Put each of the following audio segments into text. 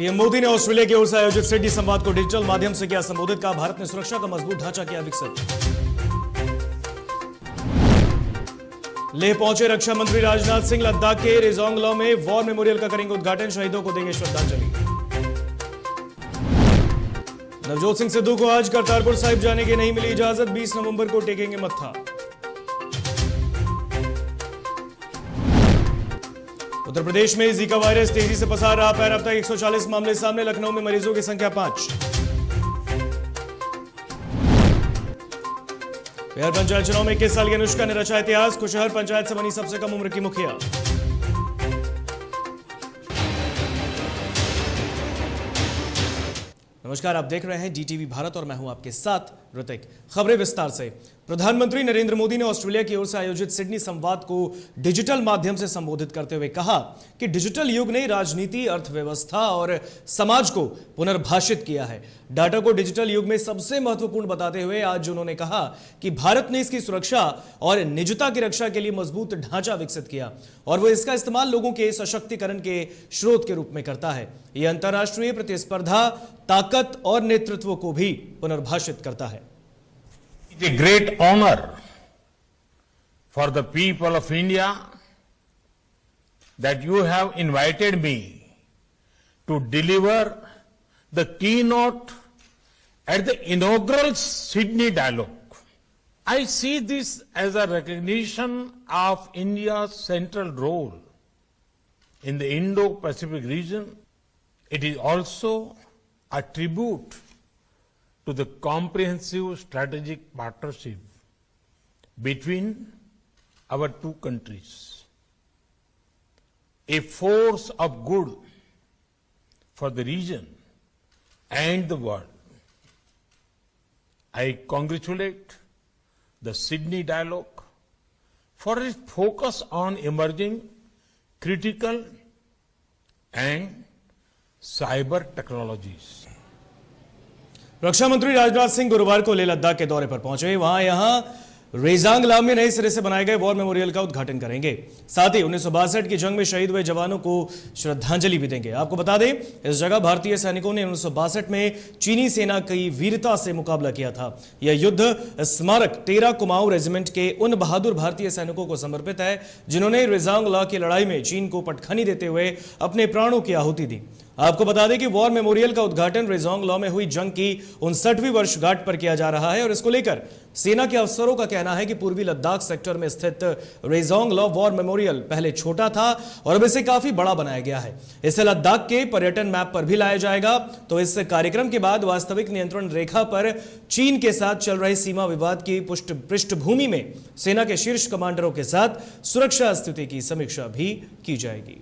PM Modi ने Australia की ओर से आयोजित सिडनी संवाद को डिजिटल माध्यम से किया संबोधित। कहा भारत ने सुरक्षा का मजबूत ढांचा किया विकसित। लेह पहुंचे रक्षा मंत्री राजनाथ सिंह। लद्दाख के रेजोंगला में वॉर मेमोरियल का करेंगे उद्घाटन। शहीदों को देंगे श्रद्धांजलि। नवजोत सिंह सिद्धू को आज करतारपुर साहिब जाने की नहीं मिली इजाजत। 20 नवंबर को टेकेंगे मत्था। उत्तर प्रदेश में जीका वायरस तेजी से पसार रहा है। अब तक 140 मामले सामने। लखनऊ में मरीजों की संख्या 5। बिहार पंचायत चुनाव में 21 साल की अनुष्का ने रचा इतिहास। कुशहर पंचायत से बनी सबसे कम उम्र की मुखिया। नमस्कार, आप देख रहे हैं डीटीवी भारत और मैं हूं आपके साथ ऋतिक। खबरें विस्तार से। प्रधानमंत्री नरेंद्र मोदी ने ऑस्ट्रेलिया की ओर से आयोजित सिडनी संवाद को डिजिटल माध्यम से संबोधित करते हुए कहा कि डिजिटल युग ने राजनीति, अर्थव्यवस्था और समाज को पुनर्भाषित किया है। डाटा को डिजिटल युग में सबसे महत्वपूर्ण बताते हुए आज उन्होंने कहा कि भारत ने इसकी सुरक्षा और निजता की रक्षा के लिए मजबूत ढांचा विकसित किया और वह इसका इस्तेमाल लोगों के सशक्तिकरण के स्रोत के रूप में करता है। यह अंतर्राष्ट्रीय प्रतिस्पर्धा, ताकत और नेतृत्व को भी पुनर्भाषित करता है। It's a great honor for the people of India that you have invited me to deliver the keynote at the inaugural Sydney Dialogue. I see this as a recognition of India's central role in the Indo-Pacific region. It is also a tribute to the comprehensive strategic partnership between our two countries, a force of good for the region and the world. I congratulate the Sydney Dialogue for its focus on emerging critical and cyber technologies. रक्षा मंत्री राजनाथ सिंह गुरुवार को लेह लद्दाख के दौरे पर पहुंचे। यहां रेजांगला में नए सिरे से बनाए गए वॉर मेमोरियल का उद्घाटन करेंगे। साथ ही 1962 की जंग में शहीद हुए जवानों को श्रद्धांजलि भी देंगे। आपको बता दें, इस जगह भारतीय सैनिकों ने 1962 में चीनी सेना की वीरता से मुकाबला किया था। यह युद्ध स्मारक 13 कुमाऊं रेजिमेंट के उन बहादुर भारतीय सैनिकों को समर्पित है जिन्होंने रेजांगला की लड़ाई में चीन को पटखनी देते हुए अपने प्राणों की आहुति दी। आपको बता दें कि वॉर मेमोरियल का उद्घाटन रेजोंगला में हुई जंग की 59वीं वर्षगांठ पर किया जा रहा है और इसको लेकर सेना के अफसरों का कहना है कि पूर्वी लद्दाख सेक्टर में स्थित रेजोंगला वॉर मेमोरियल पहले छोटा था और अब इसे काफी बड़ा बनाया गया है। इसे लद्दाख के पर्यटन मैप पर भी लाया जाएगा। तो इस कार्यक्रम के बाद वास्तविक नियंत्रण रेखा पर चीन के साथ चल रहे सीमा विवाद की पृष्ठभूमि में सेना के शीर्ष कमांडरों के साथ सुरक्षा स्थिति की समीक्षा भी की जाएगी।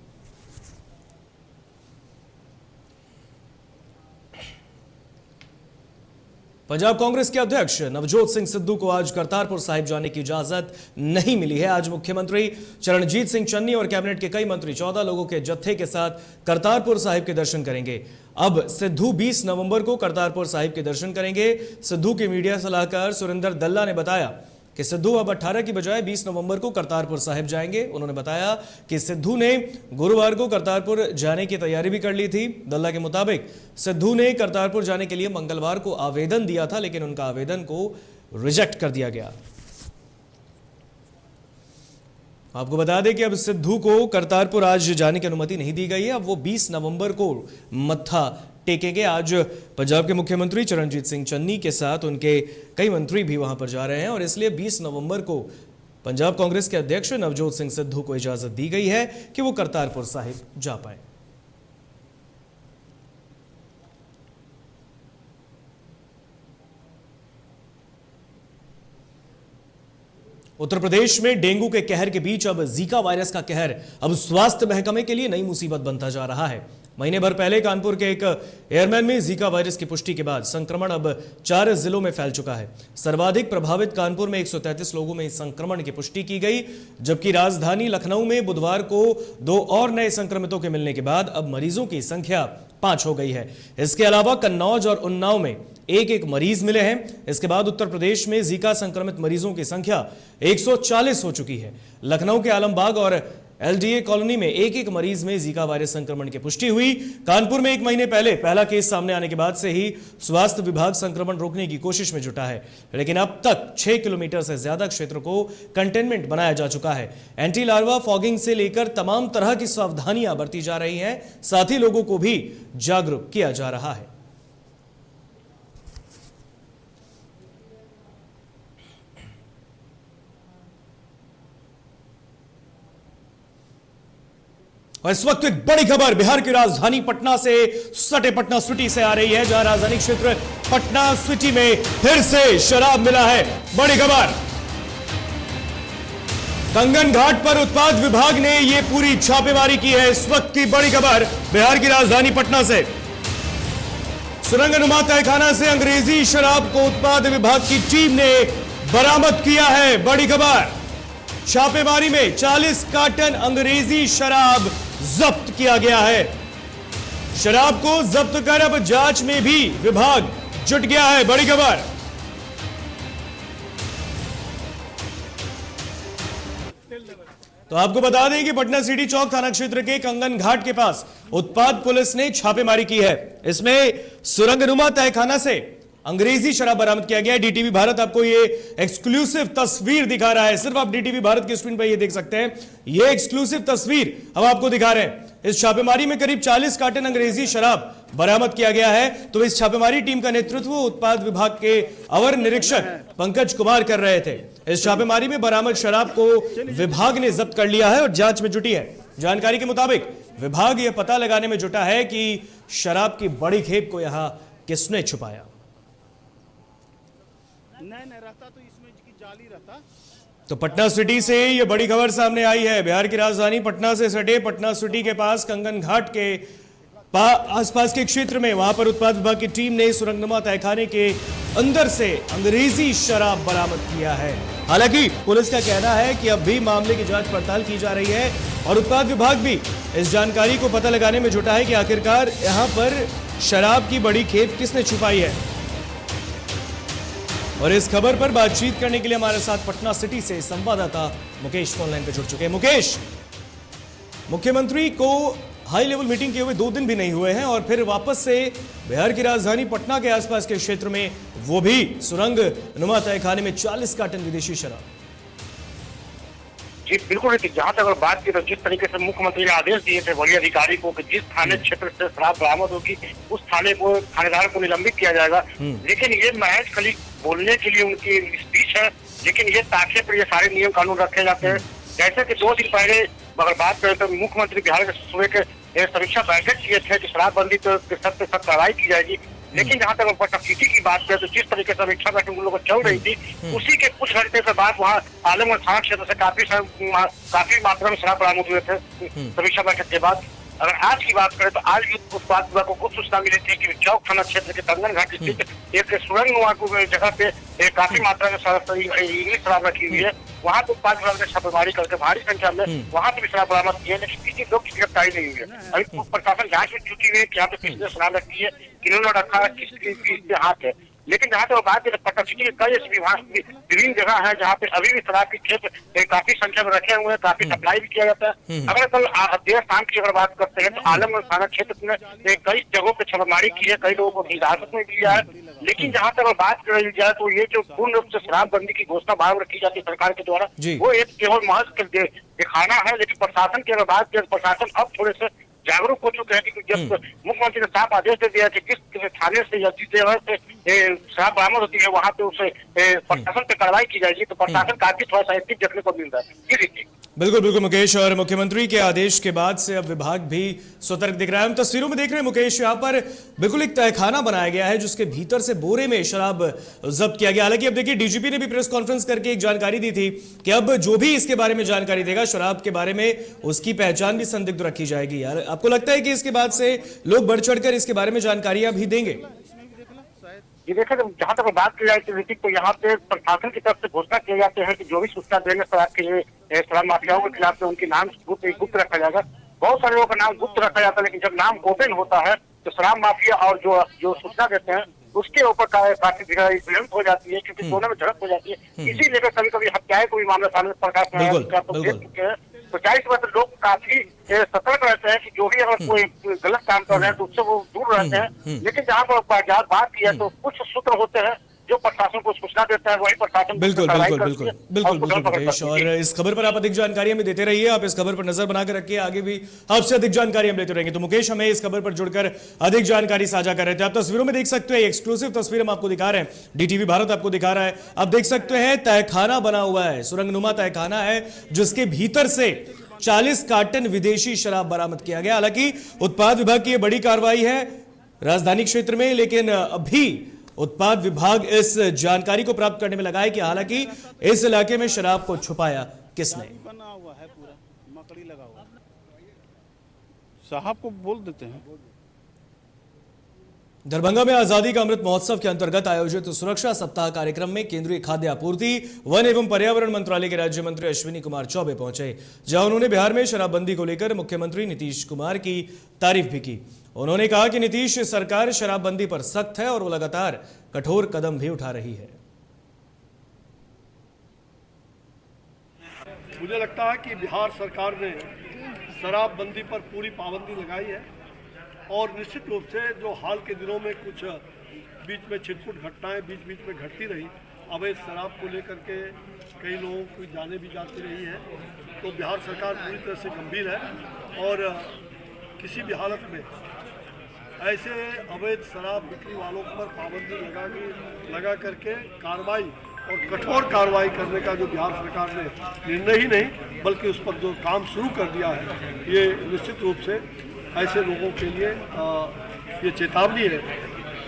पंजाब कांग्रेस के अध्यक्ष नवजोत सिंह सिद्धू को आज करतारपुर साहिब जाने की इजाजत नहीं मिली है। आज मुख्यमंत्री चरणजीत सिंह चन्नी और कैबिनेट के कई मंत्री 14 लोगों के जत्थे के साथ करतारपुर साहिब के दर्शन करेंगे। अब सिद्धू 20 नवंबर को करतारपुर साहिब के दर्शन करेंगे। सिद्धू के मीडिया सलाहकार सुरेंद्र दल्ला ने बताया कि सिद्धू अब 18 की बजाय 20 नवंबर को करतारपुर साहिब जाएंगे। उन्होंने बताया कि सिद्धू ने गुरुवार को करतारपुर जाने की तैयारी भी कर ली थी। दल्ला के मुताबिक सिद्धू ने करतारपुर जाने के लिए मंगलवार को आवेदन दिया था, लेकिन उनका आवेदन को रिजेक्ट कर दिया गया। आपको बता दें कि अब सिद्धू को करतारपुर आज जाने की अनुमति नहीं दी गई है। अब वो 20 नवंबर को मत्था टेकेंगे। आज पंजाब के मुख्यमंत्री चरणजीत सिंह चन्नी के साथ उनके कई मंत्री भी वहां पर जा रहे हैं और इसलिए 20 नवंबर को पंजाब कांग्रेस के अध्यक्ष नवजोत सिंह सिद्धू को इजाजत दी गई है कि वो करतारपुर साहिब जा पाए। उत्तर प्रदेश में डेंगू के कहर के बीच अब जीका वायरस का कहर अब स्वास्थ्य महकमे के लिए नई मुसीबत बनता जा रहा है। महीने भर पहले कानपुर के एक एयरमैन में जीका वायरस की पुष्टि के बाद संक्रमण अब 4 जिलों में फैल चुका है। सर्वाधिक प्रभावित कानपुर में 133 लोगों में इस संक्रमण की पुष्टि की गई, जबकि राजधानी लखनऊ में बुधवार को 2 और नए संक्रमितों के मिलने के बाद अब मरीजों की संख्या 5 हो गई है। इसके अलावा कन्नौज और उन्नाव में एक मरीज मिले हैं। इसके बाद उत्तर प्रदेश में जीका संक्रमित मरीजों की संख्या 140 हो चुकी है। लखनऊ के आलमबाग और एलडीए कॉलोनी में एक मरीज में जीका वायरस संक्रमण की पुष्टि हुई। कानपुर में 1 महीने पहले पहला केस सामने आने के बाद से ही स्वास्थ्य विभाग संक्रमण रोकने की कोशिश में जुटा है, लेकिन अब तक 6 किलोमीटर से ज्यादा क्षेत्र को कंटेनमेंट बनाया जा चुका है। एंटी लार्वा फॉगिंग से लेकर तमाम तरह की सावधानियां बरती जा रही हैं, साथ ही लोगों को भी जागरूक किया जा रहा है। और इस वक्त एक बड़ी खबर बिहार की राजधानी पटना से सटे पटना सिटी से आ रही है, जहां राजधानी क्षेत्र पटना सिटी में फिर से शराब मिला है। बड़ी खबर, कंगन घाट पर उत्पाद विभाग ने यह पूरी छापेमारी की है। इस वक्त की बड़ी खबर बिहार की राजधानी पटना से सुरंगनुमा तहखाना से अंग्रेजी शराब को उत्पाद विभाग की टीम ने बरामद किया है। बड़ी खबर, छापेमारी में 40 कार्टन अंग्रेजी शराब जब्त किया गया है। शराब को जब्त कर अब जांच में भी विभाग जुट गया है। बड़ी खबर, तो आपको बता दें कि पटना सिटी चौक थाना क्षेत्र के कंगन घाट के पास उत्पाद पुलिस ने छापेमारी की है। इसमें सुरंगनुमा तहखाना से अंग्रेजी शराब बरामद किया गया है। डीटीवी भारत आपको ये एक्सक्लूसिव तस्वीर दिखा रहा है। सिर्फ आप डीटीवी भारत की स्क्रीन पर ये देख सकते हैं। ये एक्सक्लूसिव तस्वीर हम आपको दिखा रहे हैं। इस छापेमारी में करीब 40 कार्टन अंग्रेजी शराब बरामद किया गया है। तो इस छापेमारी टीम का नेतृत्व उत्पाद विभाग के अवर निरीक्षक पंकज कुमार कर रहे थे। इस छापेमारी में बरामद शराब को विभाग ने जब्त कर लिया है और जांच में जुटी है। जानकारी के मुताबिक विभाग यह पता लगाने में जुटा है कि शराब की बड़ी खेप को यहां किसने छुपाया। नहीं रहता तो इसमें की जाली रहता। तो पटना सिटी से ये बड़ी खबर सामने आई है। बिहार की राजधानी पटना से सटे पटना सिटी के पास कंगन घाट के आसपास के क्षेत्र में वहां पर उत्पाद विभाग की टीम ने सुरंगनुमा तहखाने के अंदर से अंग्रेजी शराब बरामद किया है। हालांकि पुलिस का कहना है कि अब भी मामले की जांच पड़ताल की जा रही है और उत्पाद विभाग भी इस जानकारी को पता लगाने में जुटा है कि आखिरकार यहां पर शराब की बड़ी खेप किसने छुपाई है। और इस खबर पर बातचीत करने के लिए हमारे साथ पटना सिटी से संवाददाता मुकेश ऑनलाइन पे जुड़ चुके हैं। मुकेश, मुख्यमंत्री को हाई लेवल मीटिंग किए हुए 2 दिन भी नहीं हुए हैं और फिर वापस से बिहार की राजधानी पटना के आसपास के क्षेत्र में, वो भी सुरंग नुमा तहखाने में 40 कार्टन विदेशी शराब। जी बिल्कुल, जहाँ तक अगर बात की तो जिस तरीके से मुख्यमंत्री ने आदेश दिए थे वरीय अधिकारी को कि जिस थाने क्षेत्र से शराब बरामद होगी उस थाने को थानेदार को निलंबित किया जाएगा, लेकिन ये महज खाली बोलने के लिए उनकी स्पीच है, लेकिन ये ताकि पर ये सारे नियम कानून रखे जाते हैं। जैसे कि 2 दिन पहले अगर बात करें तो मुख्यमंत्री बिहार के सूबे के समीक्षा बैठक किए थे कि शराबबंदी तो सख्त कार्रवाई की जाएगी, लेकिन जहाँ तक पटना सिटी की बात करें तो जिस तरीके से समीक्षा बैठक उन लोगों को चल रही थी उसी के कुछ घंटे के बाद वहाँ आलमगंज थाना क्षेत्र से काफी मात्रा में शराब बरामद हुए थे समीक्षा बैठक के बाद। अगर आज की बात करें तो आज भी उत्पाद विभाग को कुछ सूचना मिली थी कि चौक थाना क्षेत्र के कंगन घाट स्थित एक सुरंगनुमा जगह पे काफी मात्रा में इंग्लिश शराब रखी हुई है। वहाँ पे उत्पाद विभाग ने छापेमारी करके भारी संख्या में वहाँ से भी शराब बरामद की है, लेकिन किसी लोग की गिरफ्तारी नहीं हुई है। अभी प्रशासन जांच में जुटी हुई है कि यहाँ पे किसने शराब रखी है, किन्होंने रखा है, किसके हाथ है। लेकिन जहाँ तक बात करें पटना सिटी के कई ऐसे विभाग विभिन्न जगह है जहाँ पे अभी भी शराब की खेप काफी संख्या में रखे हुए हैं, काफी सप्लाई भी किया जाता है। अगर कल देर शाम की अगर बात करते हैं तो आलमगंज थाना क्षेत्र में कई जगहों पे छापेमारी की है, कई लोगों को हिरासत में लिया है। लेकिन जहाँ तक बात करी जाए तो ये जो पूर्ण रूप से शराबबंदी की घोषणा बार की जाती है सरकार के द्वारा, वो एक केवल महज दिखाना है। लेकिन प्रशासन की अगर बात करें प्रशासन अब थोड़े से जागरूक हो चुके हैं कि जब मुख्यमंत्री ने साफ आदेश दे दिया कि किस थाने से या जिस जगह से शराब बरामद होती है वहां पे उसे प्रशासन पे कार्रवाई की जाएगी, तो प्रशासन काफी थोड़ा सा एक्टिव देखने को मिल रहा है। बिल्कुल बिल्कुल मुकेश, और मुख्यमंत्री के आदेश के बाद से अब विभाग भी सतर्क दिख रहा है। हम तस्वीरों में देख रहे हैं मुकेश, यहाँ पर बिल्कुल एक तहखाना बनाया गया है जिसके भीतर से बोरे में शराब जब्त किया गया। हालांकि अब देखिए डीजीपी ने भी प्रेस कॉन्फ्रेंस करके एक जानकारी दी थी कि अब जो भी इसके बारे में जानकारी देगा शराब के बारे में उसकी पहचान भी संदिग्ध रखी जाएगी। यार आपको लगता है कि इसके बाद से लोग बढ़ चढ़कर इसके बारे में जानकारियां भी देंगे? ये देखिए जहाँ तक बात की जाए तो यहाँ पे प्रशासन की तरफ से घोषणा किए जाते हैं कि जो भी सूचना देंगे शराब के शराब माफियाओं के खिलाफ उनके नाम गुप्त रखा जाएगा। बहुत सारे लोगों का नाम गुप्त रखा जाता है, लेकिन जब नाम ओपन होता है तो शराब माफिया और जो सूचना देते हैं उसके ऊपर काफी विलंब हो जाती है, क्योंकि दोनों में झड़प हो जाती है। इसी लेकर कभी कभी हत्याएं को भी मामला सामने प्रकाश में देख चुके हैं। तो जाहिर सी बात है लोग काफी सतर्क रहते हैं कि जो भी अगर कोई गलत काम कर रहे हैं तो उससे वो दूर रहते हैं। लेकिन जहाँ पर बात की है तो कुछ सूत्र होते हैं जो प्रशासन को सूचना देता है, वही प्रशासन बिल्कुल मुकेश, और इस खबर पर आप अधिक जानकारी हमें देते रहिए। आप इस खबर पर नजर बनाकर रखिए, आगे भी आपसे अधिक जानकारी हम लेते रहेंगे। तो मुकेश हमें इस खबर पर जुड़कर अधिक जानकारी साझा कर रहे थे। आप तस्वीरों में देख सकते हैं, एक्सक्लूसिव तस्वीर हम आपको दिखा रहे हैं, डीटीवी भारत आपको दिखा रहा है। आप देख सकते हैं तहखाना बना हुआ है, सुरंगनुमा तहखाना है, जिसके भीतर से 40 कार्टन विदेशी शराब बरामद किया गया। हालांकि उत्पाद विभाग की यह बड़ी कार्रवाई है राजधानी क्षेत्र में, लेकिन अभी उत्पाद विभाग इस जानकारी को प्राप्त करने में लगा है कि हालांकि इस इलाके में शराब को छुपाया किसने। बना हुआ है पूरा, मकड़ी लगा हुआ, साहब को बोल देते हैं। दरभंगा में आजादी का अमृत महोत्सव के अंतर्गत आयोजित सुरक्षा सप्ताह कार्यक्रम में केंद्रीय खाद्य आपूर्ति, वन एवं पर्यावरण मंत्रालय के राज्य मंत्री अश्विनी कुमार चौबे पहुंचे, जहां उन्होंने बिहार में शराबबंदी को लेकर मुख्यमंत्री नीतीश कुमार की तारीफ भी की। उन्होंने कहा कि नीतीश सरकार शराबबंदी पर सख्त है और वो लगातार कठोर कदम भी उठा रही है। मुझे लगता है कि बिहार सरकार ने शराबबंदी पर पूरी पाबंदी लगाई है और निश्चित रूप से जो हाल के दिनों में कुछ बीच में छिटपुट घटनाएं बीच में घटती रही, अवैध शराब को लेकर के कई लोगों की जानें भी जाती रही है, तो बिहार सरकार पूरी तरह से गंभीर है और किसी भी हालत में ऐसे अवैध शराब बिक्री वालों पर पाबंदी लगा करके कार्रवाई और कठोर कार्रवाई करने का जो बिहार सरकार ने निर्णय ही नहीं बल्कि उस पर जो काम शुरू कर दिया है, ये निश्चित रूप से ऐसे लोगों के लिए ये चेतावनी है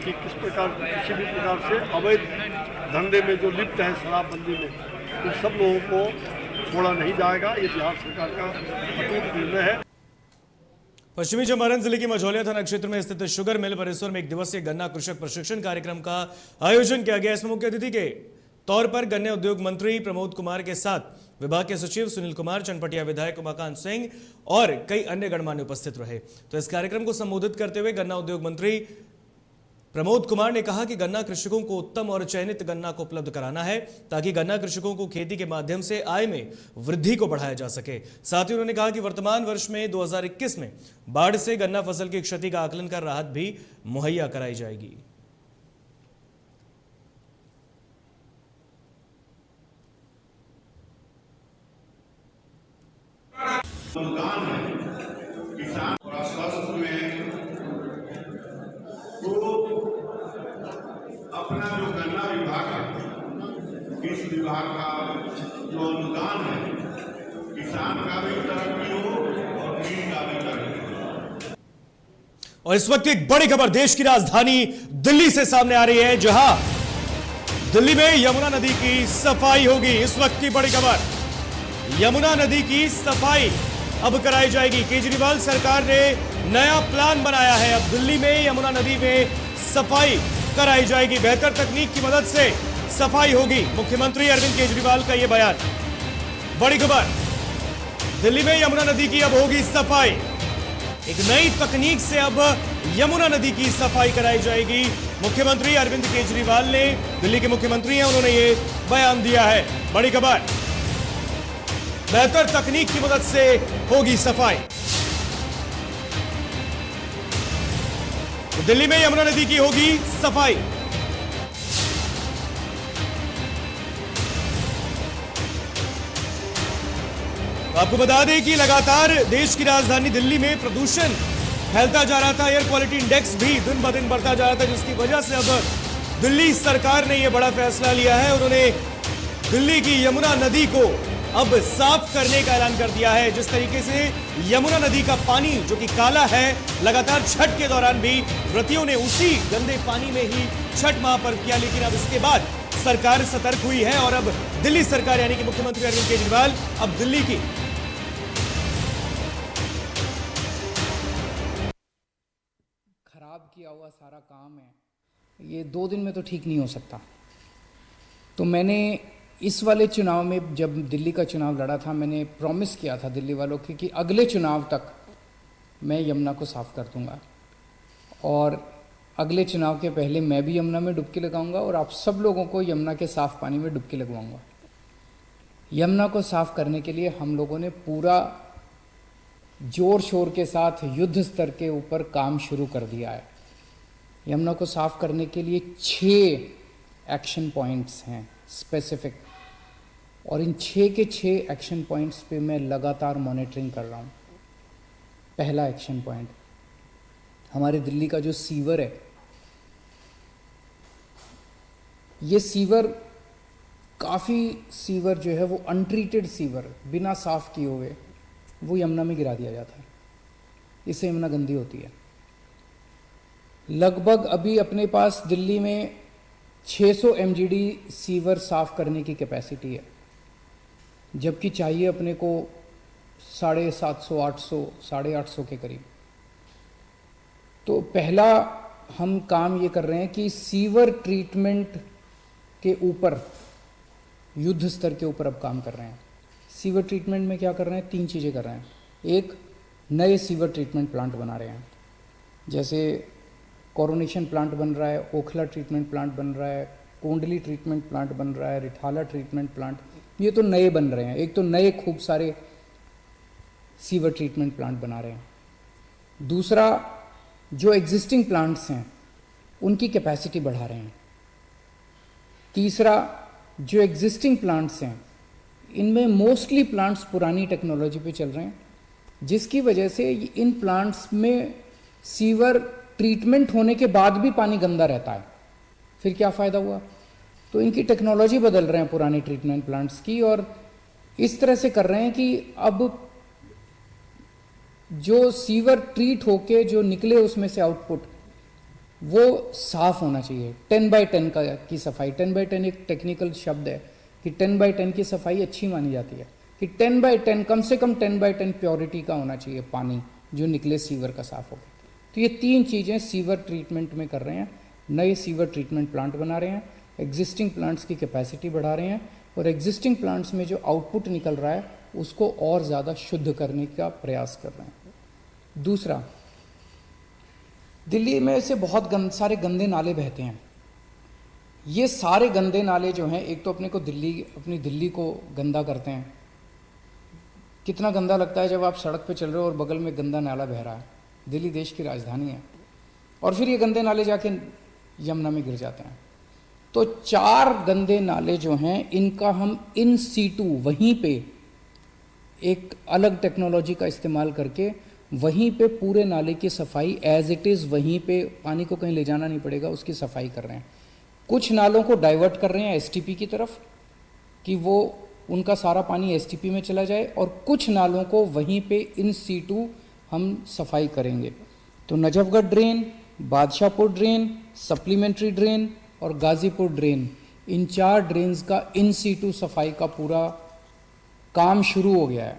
कि किस प्रकार किसी भी प्रकार से अवैध धंधे में जो लिप्त है शराबबंदी में, उन सब लोगों को छोड़ा नहीं जाएगा। ये बिहार सरकार का अटूट निर्णय है। पश्चिमी चंपारण जिले की मझौलिया थाना क्षेत्र में स्थित शुगर मिल परिसर में 1 दिवसीय गन्ना कृषक प्रशिक्षण कार्यक्रम का आयोजन किया गया। इसमें मुख्य अतिथि के तौर पर गन्ने उद्योग मंत्री प्रमोद कुमार के साथ विभाग के सचिव सुनील कुमार, चनपटिया विधायक उमाकांत सिंह और कई अन्य गणमान्य उपस्थित रहे। तो इस कार्यक्रम को संबोधित करते हुए गन्ना उद्योग मंत्री प्रमोद कुमार ने कहा कि गन्ना कृषकों को उत्तम और चयनित गन्ना को उपलब्ध कराना है ताकि गन्ना कृषकों को खेती के माध्यम से आय में वृद्धि को बढ़ाया जा सके। साथ ही उन्होंने कहा कि वर्तमान वर्ष में 2021 में बाढ़ से गन्ना फसल की क्षति का आकलन कर राहत भी मुहैया कराई जाएगी। अनुदान है किसान और स्वास्थ्य में तो अपना जो गन्ना विभाग है, इस विभाग का जो अनुदान है, किसान का भी तरक्की हो और मिल का भी तरक्की हो। और इस वक्त एक बड़ी खबर देश की राजधानी दिल्ली से सामने आ रही है, जहां दिल्ली में यमुना नदी की सफाई होगी। इस वक्त की बड़ी खबर, यमुना नदी की सफाई अब कराई जाएगी। केजरीवाल सरकार ने नया प्लान बनाया है, अब दिल्ली में यमुना नदी में सफाई कराई जाएगी। बेहतर तकनीक की मदद से सफाई होगी। मुख्यमंत्री अरविंद केजरीवाल का यह बयान। बड़ी खबर, दिल्ली में यमुना नदी की अब होगी सफाई। एक नई तकनीक से अब यमुना नदी की सफाई कराई जाएगी। मुख्यमंत्री अरविंद केजरीवाल ने, दिल्ली के मुख्यमंत्री हैं, उन्होंने ये बयान दिया है। बड़ी खबर, बेहतर तकनीक की मदद से होगी सफाई। तो दिल्ली में यमुना नदी की होगी सफाई। आपको बता दें कि लगातार देश की राजधानी दिल्ली में प्रदूषण फैलता जा रहा था। एयर क्वालिटी इंडेक्स भी दिन ब दिन बढ़ता जा रहा था, जिसकी वजह से अब दिल्ली सरकार ने यह बड़ा फैसला लिया है। उन्होंने दिल्ली की यमुना नदी को अब साफ करने का ऐलान कर दिया है। जिस तरीके से यमुना नदी का पानी जो कि काला है, लगातार छठ के दौरान भी व्रतियों ने उसी गंदे पानी में ही छठ महापर्व किया, लेकिन अब इसके बाद सरकार सतर्क हुई है और अब दिल्ली सरकार यानी कि मुख्यमंत्री अरविंद केजरीवाल अब दिल्ली की खराब किया हुआ सारा काम है, ये 2 दिन में तो ठीक नहीं हो सकता। तो मैंने इस वाले चुनाव में, जब दिल्ली का चुनाव लड़ा था, मैंने प्रॉमिस किया था दिल्ली वालों की कि अगले चुनाव तक मैं यमुना को साफ कर दूंगा और अगले चुनाव के पहले मैं भी यमुना में डुबकी लगाऊंगा और आप सब लोगों को यमुना के साफ पानी में डुबकी लगवाऊंगा। यमुना को साफ करने के लिए हम लोगों ने पूरा जोर शोर के साथ युद्ध स्तर के ऊपर काम शुरू कर दिया है। यमुना को साफ करने के लिए 6 एक्शन पॉइंट्स हैं स्पेसिफिक, और इन 6 के 6 एक्शन पॉइंट्स पे मैं लगातार मॉनिटरिंग कर रहा हूँ। पहला एक्शन पॉइंट, हमारे दिल्ली का जो सीवर है, ये सीवर काफ़ी सीवर जो है वो अनट्रीटेड सीवर, बिना साफ किए हुए वो यमुना में गिरा दिया जाता है। इससे यमुना गंदी होती है। लगभग अभी अपने पास दिल्ली में 600 MGD सीवर साफ करने की कैपेसिटी है, जबकि चाहिए अपने को 750, 800, 850 के करीब। तो पहला हम काम ये कर रहे हैं कि सीवर ट्रीटमेंट के ऊपर, युद्ध स्तर के ऊपर अब काम कर रहे हैं। सीवर ट्रीटमेंट में क्या कर रहे हैं? 3 चीज़ें कर रहे हैं। एक, नए सीवर ट्रीटमेंट प्लांट बना रहे हैं, जैसे कोरोनेशन प्लांट बन रहा है, ओखला ट्रीटमेंट प्लांट बन रहा है, कोंडली ट्रीटमेंट प्लांट बन रहा है, रिठाला ट्रीटमेंट प्लांट, ये तो नए बन रहे हैं। एक तो नए खूब सारे सीवर ट्रीटमेंट प्लांट बना रहे हैं। दूसरा, जो एग्जिस्टिंग प्लांट्स हैं उनकी कैपेसिटी बढ़ा रहे हैं। तीसरा, जो एग्जिस्टिंग प्लांट्स हैं इनमें मोस्टली प्लांट्स पुरानी टेक्नोलॉजी पे चल रहे हैं, जिसकी वजह से इन प्लांट्स में सीवर ट्रीटमेंट होने के बाद भी पानी गंदा रहता है। फिर क्या फ़ायदा हुआ? तो इनकी टेक्नोलॉजी बदल रहे हैं पुरानी ट्रीटमेंट प्लांट्स की, और इस तरह से कर रहे हैं कि अब जो सीवर ट्रीट होके जो निकले उसमें से आउटपुट वो साफ होना चाहिए। 10x10 की सफाई, 10x10 एक टेक्निकल शब्द है कि 10x10 की सफाई अच्छी मानी जाती है, कि 10x10 कम से कम 10x10 प्योरिटी का होना चाहिए पानी जो निकले सीवर का साफ होगा। तो ये 3 चीज़ें सीवर ट्रीटमेंट में कर रहे हैं। नए सीवर ट्रीटमेंट प्लांट बना रहे हैं, एग्जिस्टिंग प्लांट्स की कैपेसिटी बढ़ा रहे हैं, और एग्जिस्टिंग प्लांट्स में जो आउटपुट निकल रहा है उसको और ज़्यादा शुद्ध करने का प्रयास कर रहे हैं। दूसरा, दिल्ली में से बहुत सारे गंदे नाले बहते हैं। ये सारे गंदे नाले जो हैं, एक तो अपनी दिल्ली को गंदा करते हैं। कितना गंदा लगता है जब आप सड़क पे चल रहे हो और बगल में गंदा नाला बह रहा है। दिल्ली देश की राजधानी है, और फिर ये गंदे नाले जाके यमुना में गिर जाते हैं। तो 4 गंदे नाले जो हैं इनका हम इन सीटू वहीं पे एक अलग टेक्नोलॉजी का इस्तेमाल करके वहीं पे पूरे नाले की सफाई एज इट इज़, वहीं पे पानी को कहीं ले जाना नहीं पड़ेगा, उसकी सफाई कर रहे हैं। कुछ नालों को डाइवर्ट कर रहे हैं एसटीपी की तरफ कि वो उनका सारा पानी एसटीपी में चला जाए, और कुछ नालों को वहीं पे इन सीटू हम सफाई करेंगे। तो Najafgarh drain, Badshahpur drain, supplementary drain और गाजीपुर ड्रेन, इन 4 ड्रेन्स का इन सीटू सफाई का पूरा काम शुरू हो गया है।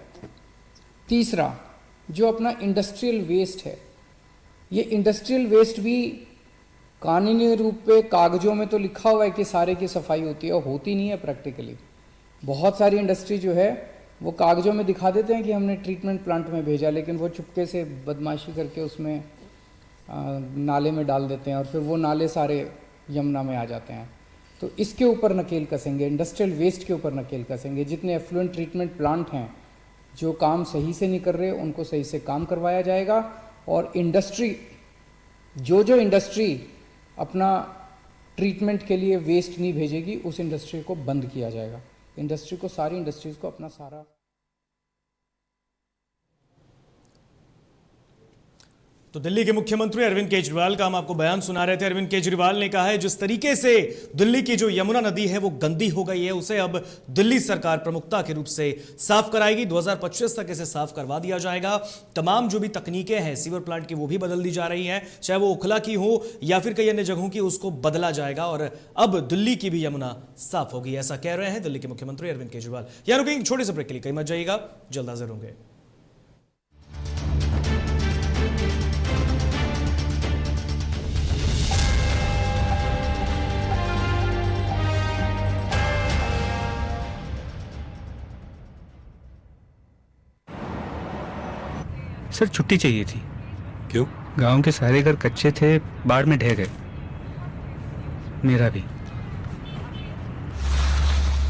तीसरा, जो अपना इंडस्ट्रियल वेस्ट है, ये इंडस्ट्रियल वेस्ट भी कानूनी रूप पे कागजों में तो लिखा हुआ है कि सारे की सफाई होती है, होती नहीं है प्रैक्टिकली। बहुत सारी इंडस्ट्री जो है वो कागजों में दिखा देते हैं कि हमने ट्रीटमेंट प्लांट में भेजा, लेकिन वो चुपके से बदमाशी करके उसमें नाले में डाल देते हैं, और फिर वो नाले सारे यमुना में आ जाते हैं। तो इसके ऊपर नकेल कसेंगे, इंडस्ट्रियल वेस्ट के ऊपर नकेल कसेंगे। जितने एफ्लुएंट ट्रीटमेंट प्लांट हैं जो काम सही से नहीं कर रहे उनको सही से काम करवाया जाएगा, और इंडस्ट्री जो इंडस्ट्री अपना ट्रीटमेंट के लिए वेस्ट नहीं भेजेगी उस इंडस्ट्री को बंद किया जाएगा। इंडस्ट्री को, सारी इंडस्ट्रीज को अपना सारा। तो दिल्ली के मुख्यमंत्री अरविंद केजरीवाल का हम आपको बयान सुना रहे थे। अरविंद केजरीवाल ने कहा है जिस तरीके से दिल्ली की जो यमुना नदी है वो गंदी हो गई है, उसे अब दिल्ली सरकार प्रमुखता के रूप से साफ कराएगी। 2025 तक इसे साफ करवा दिया जाएगा। तमाम जो भी तकनीकें हैं सीवर प्लांट की वो भी बदल दी जा रही हैं, चाहे वो ओखला की हो या फिर कई अन्य जगहों की, उसको बदला जाएगा और अब दिल्ली की भी यमुना साफ होगी, ऐसा कह रहे हैं दिल्ली के मुख्यमंत्री अरविंद केजरीवाल। यहाँ रुकेंगे छोटे से ब्रेक के लिए, कहीं मत जाइएगा, जल्द हाजिर होंगे। सर छुट्टी चाहिए थी। क्यों? गांव के सारे घर कच्चे थे, बाढ़ में ढह गए, मेरा भी।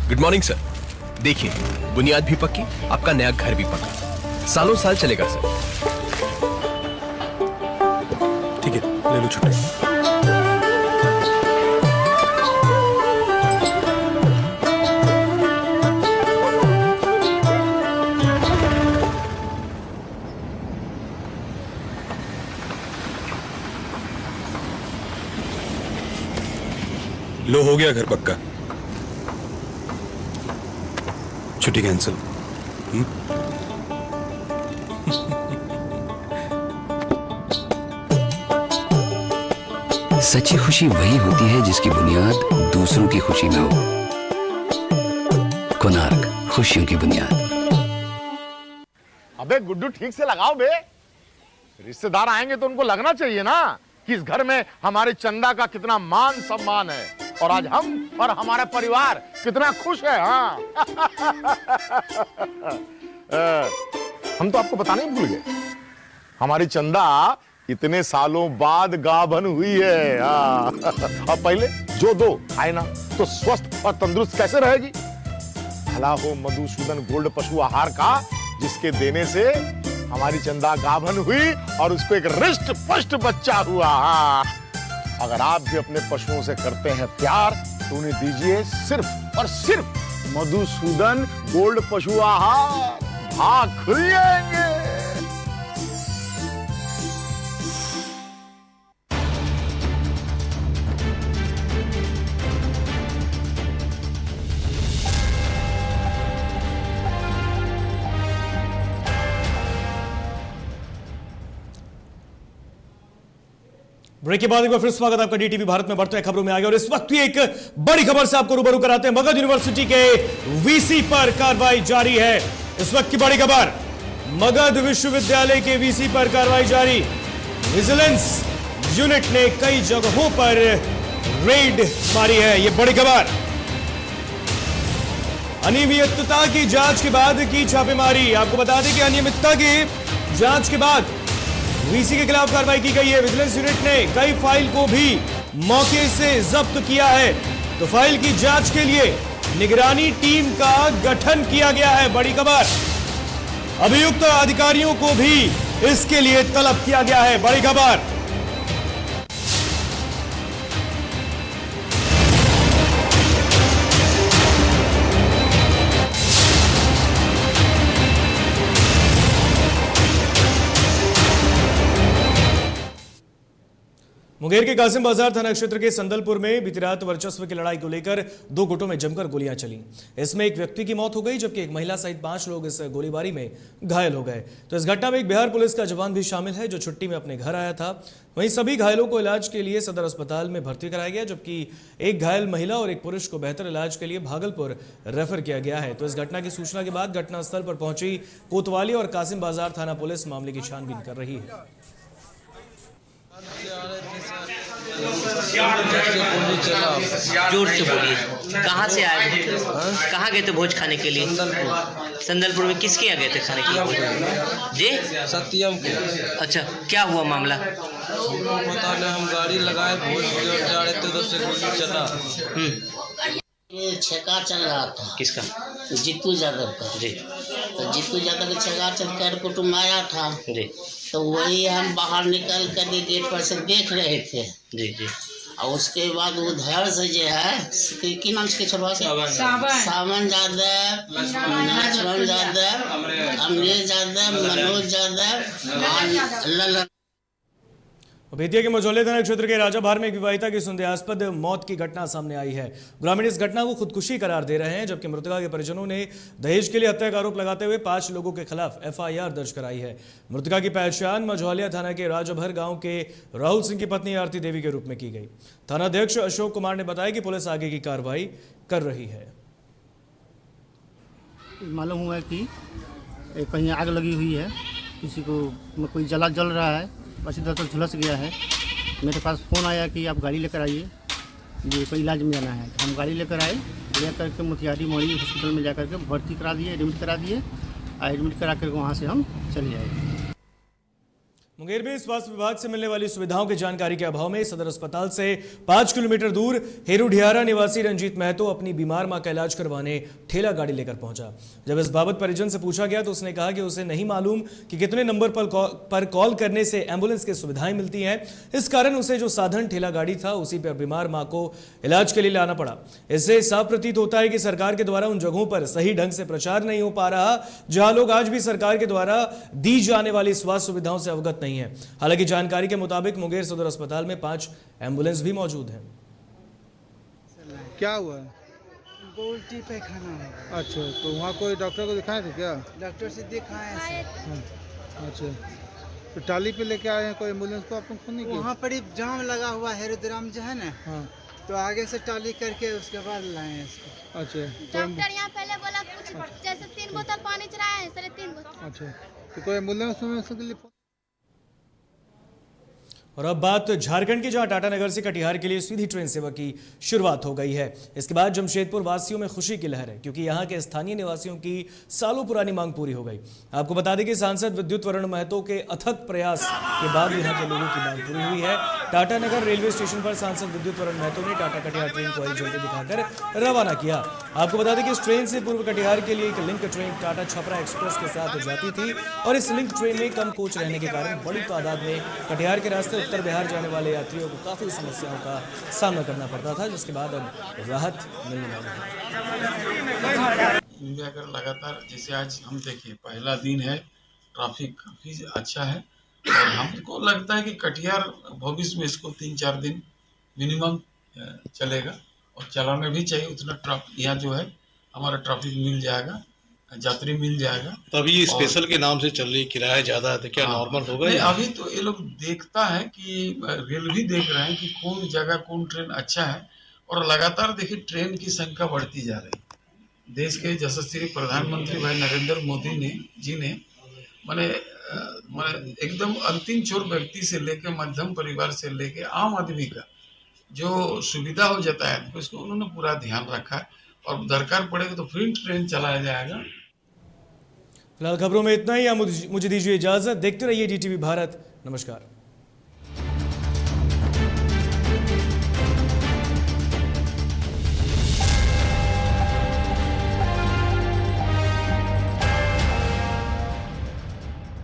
Good morning sir. देखिए, बुनियाद भी पक्की, आपका नया घर भी पक्का, सालों साल चलेगा सर। ठीक है, ले लो छुट्टी। लो, हो गया घर पक्का। छुट्टी कैंसिल। सच्ची खुशी वही होती है जिसकी बुनियाद दूसरों की खुशी में हो। कोणार्क, खुशियों की बुनियाद। अबे गुड्डू, ठीक से लगाओ बे। रिश्तेदार आएंगे तो उनको लगना चाहिए ना कि इस घर में हमारे चंदा का कितना मान सम्मान है, और आज हम और हमारा परिवार कितना खुश है। हाँ हम तो आपको बताना ही भूल गए, हमारी चंदा इतने सालों बाद गाभन हुई है। अब पहले जो दो खाए ना तो स्वस्थ और तंदुरुस्त कैसे रहेगी। भला हो मधुसूदन गोल्ड पशु आहार का, जिसके देने से हमारी चंदा गाभन हुई और उसको एक रिष्ट पुष्ट बच्चा हुआ। अगर आप भी अपने पशुओं से करते हैं प्यार तो उन्हें दीजिए सिर्फ और सिर्फ मधुसूदन गोल्ड पशु आहार। भाग खुल जाएंगे। ब्रेक के बाद एक बार फिर स्वागत आपका डीटीवी भारत में बढ़ते हैं खबरों में आगे, और इस वक्त एक बड़ी खबर से आपको रूबरू कराते हैं। मगध यूनिवर्सिटी के वीसी पर कार्रवाई जारी है। इस वक्त की बड़ी खबर, मगध विश्वविद्यालय के वीसी पर कार्रवाई जारी। विजिलेंस यूनिट ने कई जगहों पर रेड मारी है, यह बड़ी खबर। अनियमितता की जांच के बाद की छापेमारी। आपको बता दें कि अनियमितता की जांच के बाद वीसी के खिलाफ कार्रवाई की गई है। विजिलेंस यूनिट ने कई फाइल को भी मौके से जब्त किया है। तो फाइल की जांच के लिए निगरानी टीम का गठन किया गया है, बड़ी खबर। अभियुक्त अधिकारियों को भी इसके लिए तलब किया गया है, बड़ी खबर। मुंगेर के कासिम बाजार थाना क्षेत्र के संदलपुर में बीती रात वर्चस्व की लड़ाई को लेकर दो गुटों में जमकर गोलियां चली। इसमें एक व्यक्ति की मौत हो गई, जबकि एक महिला सहित 5 लोग इस गोलीबारी में घायल हो गए। तो इस घटना में एक बिहार पुलिस का जवान भी शामिल है, जो छुट्टी में अपने घर आया था। वहीं सभी घायलों को इलाज के लिए सदर अस्पताल में भर्ती कराया गया, जबकि एक घायल महिला और एक पुरुष को बेहतर इलाज के लिए भागलपुर रेफर किया गया है। तो इस घटना की सूचना के बाद घटनास्थल पर पहुंची कोतवाली और कासिम बाजार थाना पुलिस मामले की छानबीन कर रही है। जोर से बोलिए, कहाँ से आए थे? कहाँ गए थे भोज खाने के लिए? संदलपुर में किसके यहाँ गए थे खाने के लिए? जी सत्यम के। अच्छा, क्या हुआ मामला? पता नहीं, हम गाड़ी लगाए भोज जा रहे थे, उधर से गोली चला। ये छेका चल रहा था। किसका? जीतू यादव का। जी। तो जीतू यादव का छेका चल कर कुटुम्ब आया था। जी। तो वही हम बाहर निकल कर गेट पर से देख रहे थे। जी जी। और उसके बाद उधर से जो है की नाम से छोड़वा से सावन यादव, लक्ष्मण यादव, अमरीश यादव, मनोज यादव, ललन। बेतिया के मझौले थाना क्षेत्र के राजाभार में एक विवाहिता की संदेहास्पद मौत की घटना सामने आई है। ग्रामीण इस घटना को खुदकुशी करार दे रहे हैं, जबकि मृतका के परिजनों ने दहेज के लिए हत्या का आरोप लगाते हुए 5 लोगों के खिलाफ FIR दर्ज कराई है। मृतका की पहचान मझौलिया थाना के राजाभर गांव के राहुल सिंह की पत्नी आरती देवी के रूप में की गई। थानाध्यक्ष अशोक कुमार ने बताया कि पुलिस आगे की कार्रवाई कर रही है। मालूम हुआ है कि कहीं आग लगी हुई है, किसी को कोई जल रहा है, बस इधर तो झुलस गया है। मेरे पास फ़ोन आया कि आप गाड़ी लेकर आइए, ये कोई इलाज में जाना है। हम गाड़ी लेकर आए, ले करके मोतिहारी मोड़ी हॉस्पिटल में जा करके भर्ती करा दिए, एडमिट करा दिए। एडमिट करा करके वहाँ से हम चले आए। मुंगेर में स्वास्थ्य विभाग से मिलने वाली सुविधाओं की जानकारी के अभाव में सदर अस्पताल से 5 किलोमीटर दूर हेरुढियारा निवासी रंजीत महतो अपनी बीमार मां का इलाज करवाने ठेला गाड़ी लेकर पहुंचा। जब इस बाबत परिजन से पूछा गया तो उसने कहा कि उसे नहीं मालूम कि कितने नंबर पर कॉल करने से एम्बुलेंस की सुविधाएं मिलती हैं। इस कारण उसे जो साधन ठेला गाड़ी था उसी पर बीमार मां को इलाज के लिए लाना पड़ा। इससे साफ प्रतीत होता है कि सरकार के द्वारा उन जगहों पर सही ढंग से प्रचार नहीं हो पा रहा जहां लोग आज भी सरकार के द्वारा दी जाने वाली स्वास्थ्य सुविधाओं से अवगत नहीं है। हालांकि जानकारी के मुताबिक मुंगेर सदर अस्पताल में 5 एम्बुलेंस भी मौजूद हैं। क्या हुआ? उल्टी पैखाना है। अच्छा, तो वहाँ कोई डॉक्टर को दिखाए थे क्या? डॉक्टर से दिखाए सर। अच्छा, तो टाली पे लेके आए हैं, कोई एम्बुलेंस को आपको फोन नहीं किया? वहाँ पर जाम लगा हुआ है रुद्राम जो है ना, हाँ, तो आगे से टाली करके उसके बाद लाए हैं इसको। अच्छा, डॉक्टर यहाँ पहले बोला कुछ जैसे 3 बोतल पानी चढ़ाया है, 3.5 बोतल। अच्छा, तो कोई एम्बुलेंस में उसके लिए? और अब बात झारखंड की, जहां टाटानगर से कटिहार के लिए सीधी ट्रेन सेवा की शुरुआत हो गई है। इसके बाद जमशेदपुर वासियों में खुशी की लहर है क्योंकि यहां के स्थानीय निवासियों की सालों पुरानी मांग पूरी हो गई। आपको बता दें कि सांसद विद्युत वरण महतो के अथक प्रयास के बाद यहां के लोगों की मांग पूरी हुई है। टाटानगर रेलवे स्टेशन पर सांसद विद्युत वरण महतो ने टाटा कटिहार ट्रेन को हरी झंडी दिखाकर रवाना किया। आपको बता दें कि इस ट्रेन से पूर्व कटिहार के लिए एक link train Tata Chhapra express के साथ जाती थी और इस लिंक ट्रेन में कम कोच रहने के कारण बड़ी तादाद में कटिहार के रास्ते उत्तर बिहार जाने वाले यात्रियों को काफी समस्याओं का सामना करना पड़ता था, जिसके बाद अब राहत मिलने वाली है। इंडिया का लगातार, जैसे आज हम देखें पहला दिन है, ट्रैफिक काफी अच्छा है और हमको लगता है कि कटिहार भविष्य में इसको 3-4 दिन मिनिमम चलेगा और चलाना भी चाहिए। उतना यहाँ जो है हमारा ट्रैफिक मिल जाएगा, यात्री मिल जाएगा। तभी स्पेशल के नाम से चल रही, किराया ज्यादा है तो क्या नॉर्मल होगा? अभी तो ये लोग देखता है कि रेल भी देख रहे हैं कि कौन जगह कौन ट्रेन अच्छा है और लगातार देखिए ट्रेन की संख्या बढ़ती जा रही है। देश के यशस्वी प्रधानमंत्री भाई नरेंद्र मोदी जी ने माने एकदम अंतिम छोर व्यक्ति से लेकर मध्यम परिवार से लेकर आम आदमी का जो सुविधा हो जाता है उसको उन्होंने पूरा ध्यान रखा है और दरकार पड़ेगा तो फिर ट्रेन चलाया जाएगा। फिलहाल खबरों में इतना ही। मुझे दीजिए इजाजत। देखते रहिए DTV भारत। नमस्कार।